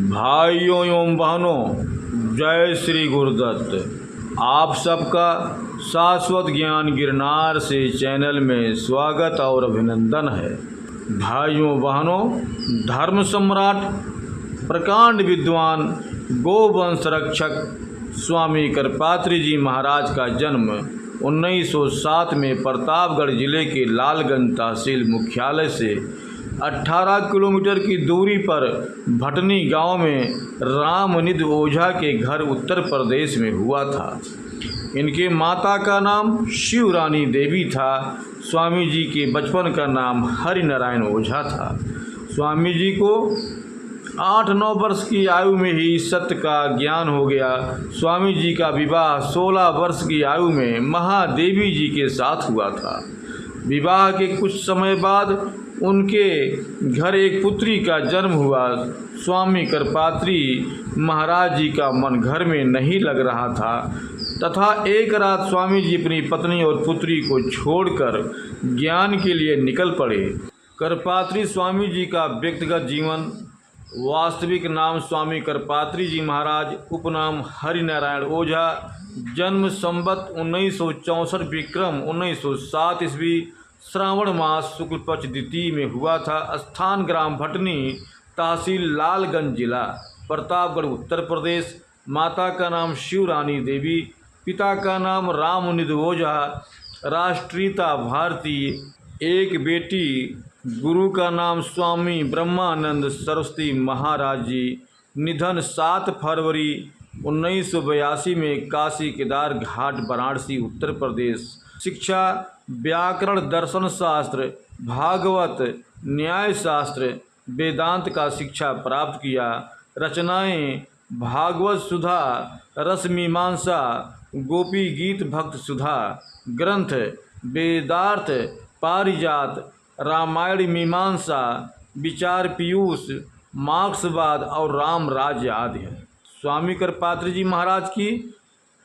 भाइयों एवं बहनों, जय श्री गुरुदत्त। आप सबका शाश्वत ज्ञान गिरनार से चैनल में स्वागत और अभिनंदन है। भाइयों बहनों, धर्म सम्राट प्रकांड विद्वान गोवंश रक्षक स्वामी करपात्री जी महाराज का जन्म 1907 में प्रतापगढ़ जिले के लालगंज तहसील मुख्यालय से 18 किलोमीटर की दूरी पर भटनी गांव में रामनिध ओझा के घर उत्तर प्रदेश में हुआ था। इनके माता का नाम शिवरानी देवी था। स्वामी जी के बचपन का नाम हरिनारायण ओझा था। स्वामी जी को 8-9 वर्ष की आयु में ही सत्य का ज्ञान हो गया। स्वामी जी का विवाह 16 वर्ष की आयु में महादेवी जी के साथ हुआ था। विवाह के कुछ समय बाद उनके घर एक पुत्री का जन्म हुआ। स्वामी करपात्री महाराज जी का मन घर में नहीं लग रहा था तथा एक रात स्वामी जी अपनी पत्नी और पुत्री को छोड़कर ज्ञान के लिए निकल पड़े। करपात्री स्वामी जी का व्यक्तिगत जीवन: वास्तविक नाम स्वामी करपात्री जी महाराज, उपनाम हरिनारायण ओझा, जन्म संवत 1964 विक्रम 1907 ईस्वी, श्रावण मास शुक्ल पक्ष द्वितीय में हुआ था। स्थान ग्राम भटनी, तहसील लालगंज, जिला प्रतापगढ़, उत्तर प्रदेश। माता का नाम शिवरानी देवी, पिता का नाम रामनिध ओझा, राष्ट्रीयता भारतीय। एक बेटी, गुरु का नाम स्वामी ब्रह्मानंद सरस्वती महाराज जी। निधन 7 फरवरी 1982 में काशी केदार घाट, वाराणसी, उत्तर प्रदेश। शिक्षा: व्याकरण, दर्शन शास्त्र, भागवत, न्याय शास्त्र, वेदांत का शिक्षा प्राप्त किया। रचनाएं: भागवत सुधा, रस मीमांसा, गोपी गीत, भक्त सुधा। ग्रंथ: वेदार्थ, पारिजात, रामायण मीमांसा, विचार पीयूष, मार्क्सवाद और राम राज्य आदि है। स्वामी करपात्री जी महाराज की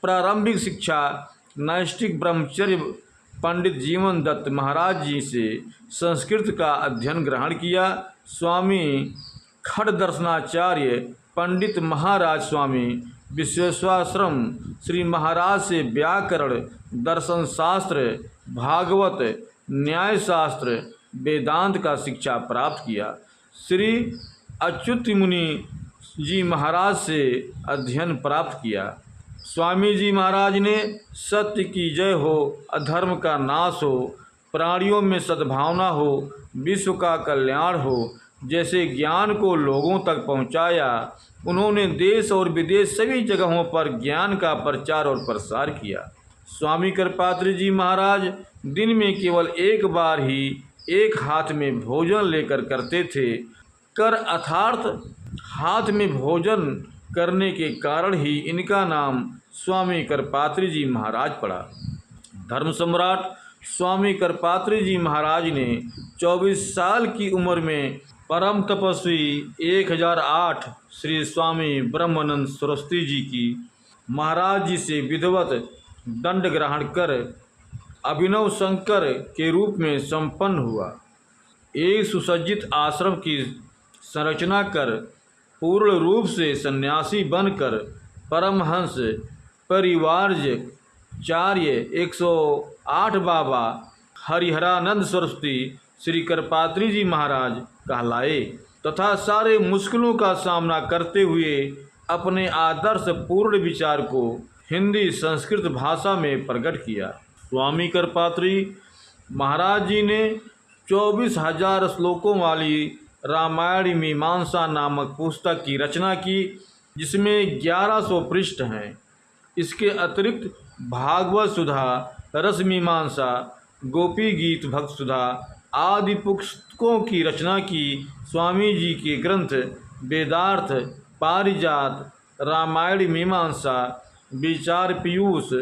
प्रारंभिक शिक्षा नैष्ठिक ब्रह्मचर्य पंडित जीवन दत्त महाराज जी से संस्कृत का अध्ययन ग्रहण किया। स्वामी खड़ दर्शनाचार्य पंडित महाराज स्वामी विश्वेश्वराश्रम श्री महाराज से व्याकरण, दर्शन शास्त्र, भागवत, न्याय शास्त्र, वेदांत का शिक्षा प्राप्त किया। श्री अच्युत मुनि जी महाराज से अध्ययन प्राप्त किया। स्वामी जी महाराज ने सत्य की जय हो, अधर्म का नाश हो, प्राणियों में सद्भावना हो, विश्व का कल्याण हो जैसे ज्ञान को लोगों तक पहुंचाया। उन्होंने देश और विदेश सभी जगहों पर ज्ञान का प्रचार और प्रसार किया। स्वामी करपात्री जी महाराज दिन में केवल एक बार ही एक हाथ में भोजन लेकर करते थे। कर अर्थात हाथ में भोजन करने के कारण ही इनका नाम स्वामी करपात्री जी महाराज पड़ा। धर्म सम्राट स्वामी करपात्री जी महाराज ने 24 साल की उम्र में परम तपस्वी 1008 श्री स्वामी ब्रह्मानंद सरस्वती जी की महाराज जी से विधिवत दंड ग्रहण कर अभिनव शंकर के रूप में संपन्न हुआ। एक सुसज्जित आश्रम की संरचना कर पूर्ण रूप से सन्यासी बनकर परमहंस परिवाराचार्य 108 बाबा हरिहरानंद सरस्वती श्री करपात्री जी महाराज कहलाए तथा सारे मुश्किलों का सामना करते हुए अपने आदर्श पूर्ण विचार को हिंदी संस्कृत भाषा में प्रकट किया। स्वामी करपात्री महाराज जी ने 24,000 श्लोकों वाली रामायण मीमांसा नामक पुस्तक की रचना की, जिसमें 1100 पृष्ठ हैं। इसके अतिरिक्त भागवत सुधा, रस मीमांसा, गोपी गीत, भक्त सुधा आदि पुस्तकों की रचना की। स्वामी जी के ग्रंथ वेदार्थ, पारिजात, रामायण मीमांसा, विचार पीयूष,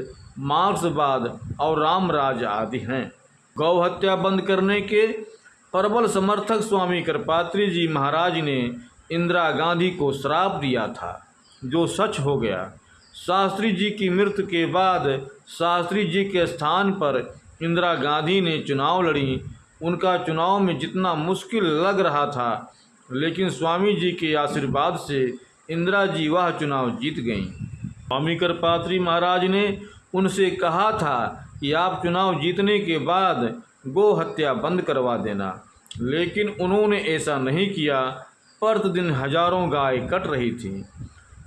मार्क्सवाद और राम राज्य आदि हैं। गौ हत्या बंद करने के प्रबल समर्थक स्वामी करपात्री जी महाराज ने इंदिरा गांधी को श्राप दिया था, जो सच हो गया। शास्त्री जी की मृत्यु के बाद शास्त्री जी के स्थान पर इंदिरा गांधी ने चुनाव लड़ी। उनका चुनाव में जितना मुश्किल लग रहा था लेकिन स्वामी जी के आशीर्वाद से इंदिरा जी वह चुनाव जीत गईं। स्वामी करपात्री महाराज ने उनसे कहा था कि आप चुनाव जीतने के बाद गो हत्या बंद करवा देना, लेकिन उन्होंने ऐसा नहीं किया। प्रतिदिन हजारों गाय कट रही थीं।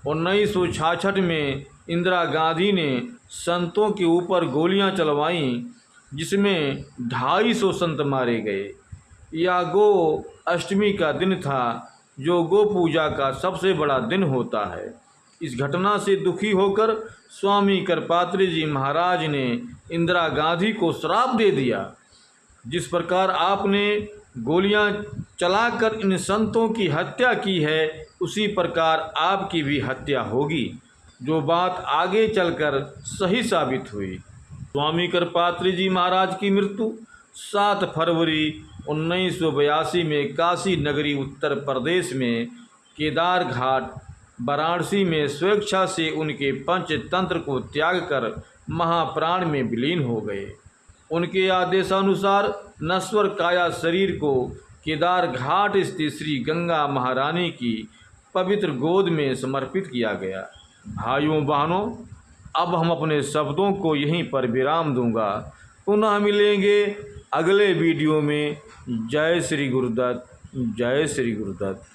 1966 में इंदिरा गांधी ने संतों के ऊपर गोलियां चलवाईं, जिसमें 250 संत मारे गए। यह गो अष्टमी का दिन था, जो गो पूजा का सबसे बड़ा दिन होता है। इस घटना से दुखी होकर स्वामी करपात्री जी महाराज ने इंदिरा गांधी को श्राप दे दिया। जिस प्रकार आपने गोलियां चलाकर इन संतों की हत्या की है, उसी प्रकार आपकी भी हत्या होगी, जो बात आगे चलकर सही साबित हुई। स्वामी करपात्री जी महाराज की मृत्यु 7 फरवरी 1982 में काशी नगरी उत्तर प्रदेश में केदार घाट वाराणसी में स्वेच्छा से उनके पंचतंत्र को त्याग कर महाप्राण में विलीन हो गए। उनके आदेशानुसार नश्वर काया शरीर को केदार घाट स्थित श्री गंगा महारानी की पवित्र गोद में समर्पित किया गया। भाइयों बहनों, अब हम अपने शब्दों को यहीं पर विराम दूंगा। पुनः मिलेंगे अगले वीडियो में। जय श्री गुरुदत्त, जय श्री गुरुदत्त।